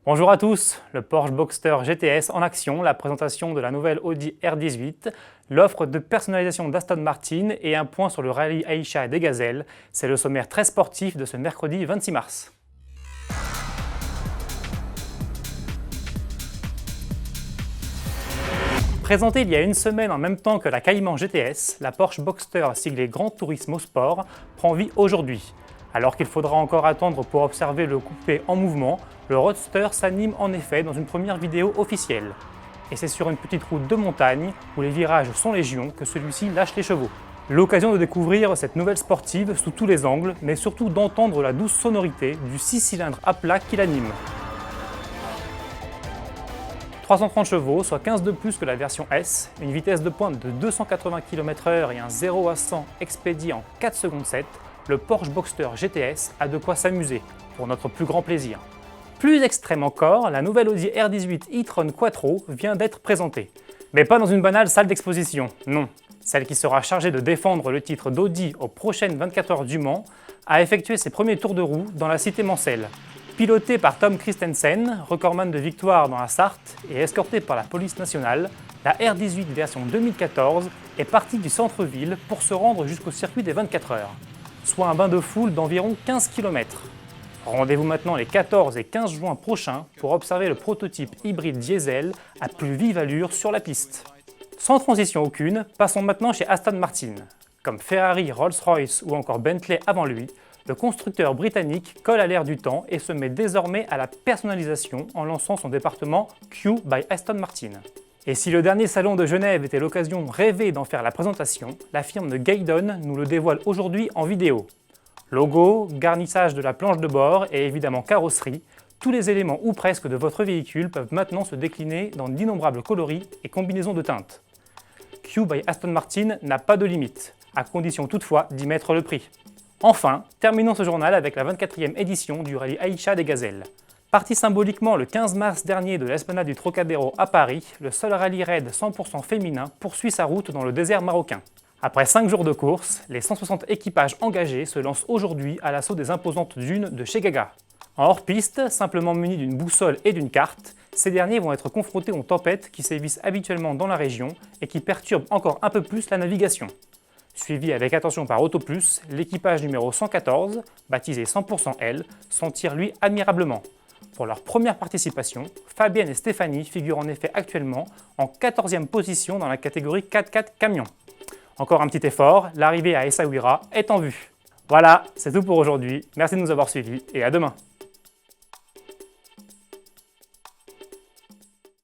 Bonjour à tous, le Porsche Boxster GTS en action, la présentation de la nouvelle Audi R18, l'offre de personnalisation d'Aston Martin et un point sur le rallye Aïcha des Gazelles. C'est le sommaire très sportif de ce mercredi 26 mars. Présentée il y a une semaine en même temps que la Cayman GTS, la Porsche Boxster siglée Gran Turismo Sport prend vie aujourd'hui. Alors qu'il faudra encore attendre pour observer le coupé en mouvement, le Roadster s'anime en effet dans une première vidéo officielle. Et c'est sur une petite route de montagne, où les virages sont légion, que celui-ci lâche les chevaux. L'occasion de découvrir cette nouvelle sportive sous tous les angles, mais surtout d'entendre la douce sonorité du 6 cylindres à plat qui l'anime. 330 chevaux, soit 15 de plus que la version S, une vitesse de pointe de 280 km/h et un 0 à 100 expédié en 4 secondes 7, le Porsche Boxster GTS a de quoi s'amuser, pour notre plus grand plaisir. Plus extrême encore, la nouvelle Audi R18 e-tron Quattro vient d'être présentée. Mais pas dans une banale salle d'exposition, non. Celle qui sera chargée de défendre le titre d'Audi aux prochaines 24 heures du Mans a effectué ses premiers tours de roue dans la cité mancelle. Pilotée par Tom Kristensen, recordman de victoire dans la Sarthe et escortée par la police nationale, la R18 version 2014 est partie du centre-ville pour se rendre jusqu'au circuit des 24 heures, soit un bain de foule d'environ 15 km. Rendez-vous maintenant les 14 et 15 juin prochains pour observer le prototype hybride diesel à plus vive allure sur la piste. Sans transition aucune, passons maintenant chez Aston Martin. Comme Ferrari, Rolls-Royce ou encore Bentley avant lui, le constructeur britannique colle à l'air du temps et se met désormais à la personnalisation en lançant son département Q by Aston Martin. Et si le dernier salon de Genève était l'occasion rêvée d'en faire la présentation, la firme de Gaydon nous le dévoile aujourd'hui en vidéo. Logo, garnissage de la planche de bord et évidemment carrosserie, tous les éléments ou presque de votre véhicule peuvent maintenant se décliner dans d'innombrables coloris et combinaisons de teintes. Q by Aston Martin n'a pas de limite, à condition toutefois d'y mettre le prix. Enfin, terminons ce journal avec la 24e édition du rallye Aïcha des Gazelles. Parti symboliquement le 15 mars dernier de l'Esplanade du Trocadéro à Paris, le seul rallye raid 100% féminin poursuit sa route dans le désert marocain. Après 5 jours de course, les 160 équipages engagés se lancent aujourd'hui à l'assaut des imposantes dunes de Chegaga. En hors-piste, simplement munis d'une boussole et d'une carte, ces derniers vont être confrontés aux tempêtes qui sévissent habituellement dans la région et qui perturbent encore un peu plus la navigation. Suivi avec attention par Autoplus, l'équipage numéro 114, baptisé 100% L, s'en tire lui admirablement. Pour leur première participation, Fabienne et Stéphanie figurent en effet actuellement en 14e position dans la catégorie 4x4 camion. Encore un petit effort, l'arrivée à Essaouira est en vue. Voilà, c'est tout pour aujourd'hui, merci de nous avoir suivis et à demain.